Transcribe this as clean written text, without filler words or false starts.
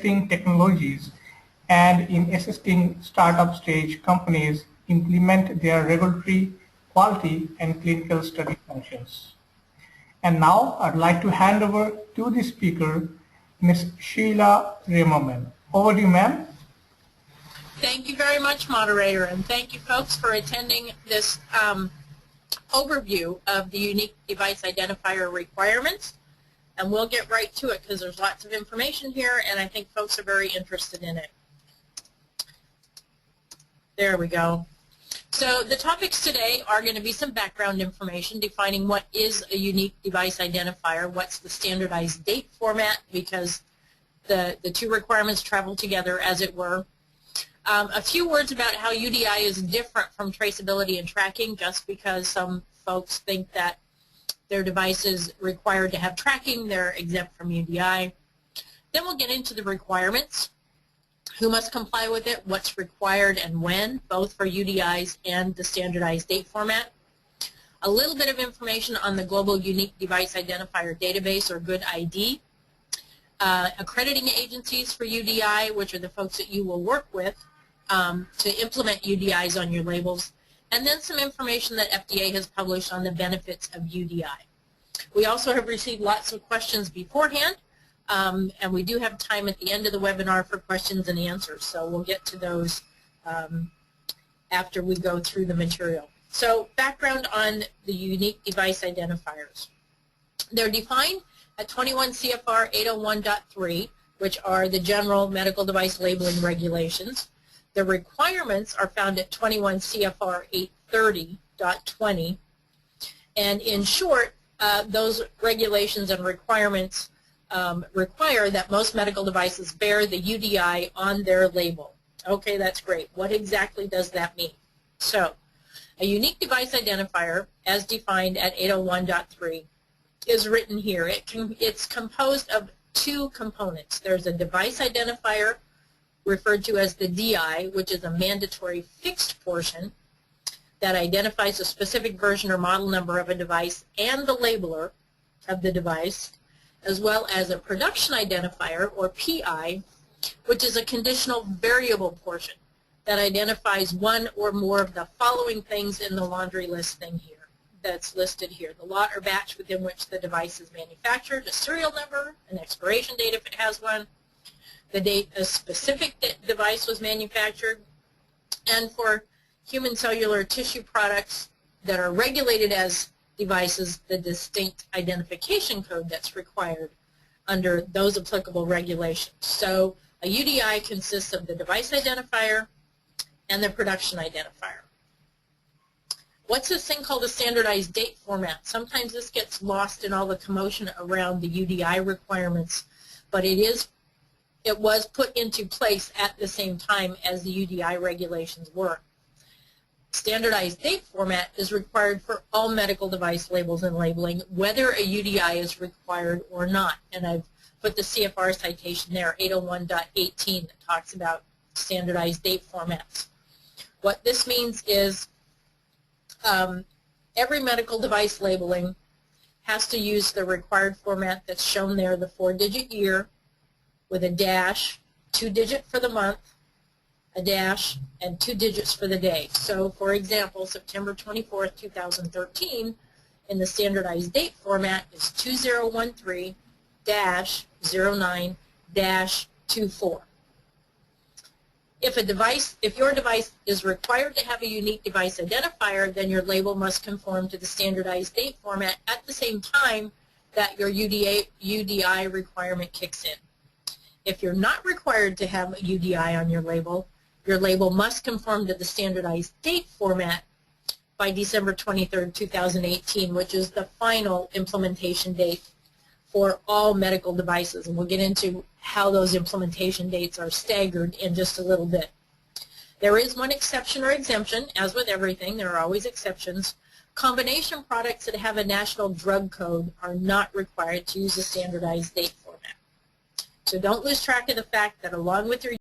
technologies and in assisting startup stage companies implement their regulatory, quality, and clinical study functions. And now I'd like to hand over to the speaker, Ms. Sheila Ramerman. Over to you, ma'am. Thank you very much, moderator, and thank you folks for attending this overview of the unique device identifier requirements. And we'll get right to it because there's lots of information here and I think folks are very interested in it. There we go. So the topics today are going to be some background information defining what is a unique device identifier, what's the standardized date format, because the two requirements travel together as it were. A few words about how UDI is different from traceability and tracking, just because some folks think that their device is required to have tracking, they're exempt from UDI. Then we'll get into the requirements, who must comply with it, what's required and when, both for UDIs and the standardized date format. A little bit of information on the Global Unique Device Identifier Database, or GUID ID. Accrediting agencies for UDI, which are the folks that you will work with to implement UDIs on your labels, and then some information that FDA has published on the benefits of UDI. We also have received lots of questions beforehand, and we do have time at the end of the webinar for questions and answers, so we'll get to those after we go through the material. So background on the unique device identifiers. They're defined at 21 CFR 801.3, which are the general medical device labeling regulations. The requirements are found at 21 CFR 830.20, and in short, those regulations and requirements require that most medical devices bear the UDI on their label. Okay, that's great. What exactly does that mean? So, a unique device identifier, as defined at 801.3, is written here. It's composed of two components. There's a device identifier, referred to as the DI, which is a mandatory fixed portion that identifies a specific version or model number of a device and the labeler of the device, as well as a production identifier, or PI, which is a conditional variable portion that identifies one or more of the following things in the laundry list thing here that's listed here: the lot or batch within which the device is manufactured, a serial number, an expiration date if it has one, the date a specific device was manufactured, and for human cellular tissue products that are regulated as devices, the distinct identification code that's required under those applicable regulations. So a UDI consists of the device identifier and the production identifier. What's this thing called a standardized date format? Sometimes this gets lost in all the commotion around the UDI requirements, but it was put into place at the same time as the UDI regulations were. Standardized date format is required for all medical device labels and labeling, whether a UDI is required or not. And I've put the CFR citation there, 801.18, that talks about standardized date formats. What this means is every medical device labeling has to use the required format that's shown there, the 4-digit year, with a dash, 2-digit for the month, a dash, and 2 digits for the day. So, for example, September 24th, 2013, in the standardized date format is 2013-09-24. If your device is required to have a unique device identifier, then your label must conform to the standardized date format at the same time that your UDI requirement kicks in. If you're not required to have a UDI on your label must conform to the standardized date format by December 23rd, 2018, which is the final implementation date for all medical devices. And we'll get into how those implementation dates are staggered in just a little bit. There is one exception or exemption. As with everything, there are always exceptions. Combination products that have a national drug code are not required to use a standardized date format. So don't lose track of the fact that along with your